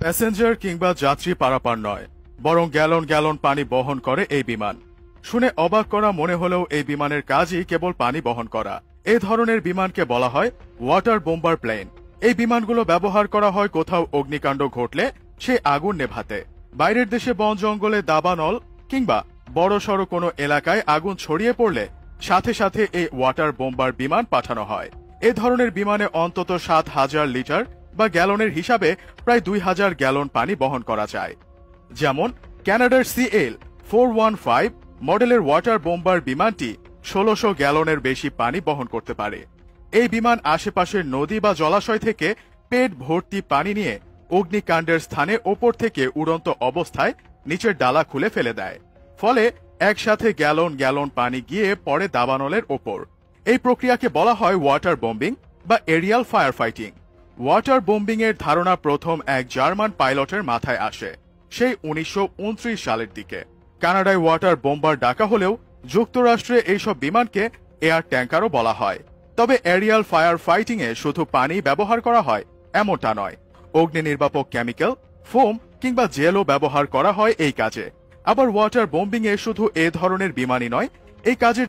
Passenger কিংবা যাত্রী পারাপার নয়, বরং গ্যালন গ্যালন পানি বহন করে এই বিমান। শুনে অবাক করা মনে হলেও এই বিমানের কাজই কেবল পানি বহন করা। এই ধরনের বিমানকে বলা হয় ওয়াটার বোম্বার প্লেন। এই বিমানগুলো ব্যবহার করা হয় কোথাও অগ্নিকাণ্ড ঘটলে সেই আগুন নেভাতে, বাইরের দেশে বন জঙ্গলে দাবানল কিংবা বড়সড় কোনো এলাকায় আগুন ছড়িয়ে পড়লে সাথে সাথে এই ওয়াটার বোম্বার বিমান পাঠানো হয়। এ ধরনের বিমানে অন্তত 7,000 লিটার বা গ্যালনের হিসাবে প্রায় 2,000 গ্যালন পানি বহন করা যায়। যেমন কানাডার CL-415 মডেলের ওয়াটার বোম্বার বিমানটি 1600 গ্যালনের বেশি পানি বহন করতে পারে। এই বিমান আশেপাশের নদী বা জলাশয় থেকে পেট ভর্তি পানি নিয়ে অগ্নিকাণ্ডের স্থানে ওপর থেকে উড়ন্ত অবস্থায় নিচের ডালা খুলে ফেলে দেয়। ফলে একসাথে গ্যালন গ্যালন পানি গিয়ে পড়ে দাবানলের ওপর। এই প্রক্রিয়াকে বলা হয় ওয়াটার বোম্বিং বা aerial fire fighting. Water bombing এর ধারণা প্রথম এক জার্মান পাইলটের মাথায় আসে সেই 1929 সালের দিকে। কানাডায় ওয়াটার বোম্বার ডাকা হলেও যুক্তরাষ্ট্রে এইসব বিমানকে এয়ার ট্যাঙ্কারও বলা হয়। তবে এরিয়াল ফায়ার ফাইটিং এ শুধু পানি ব্যবহার করা হয় এমনটা নয়, অগ্নি নির্বাপক কেমিক্যাল, ফোম কিংবা জেলও ব্যবহার করা হয় এই কাজে। আবার ওয়াটার বোম্বিং এ শুধু এ ধরনের বিমানই নয়, এই কাজের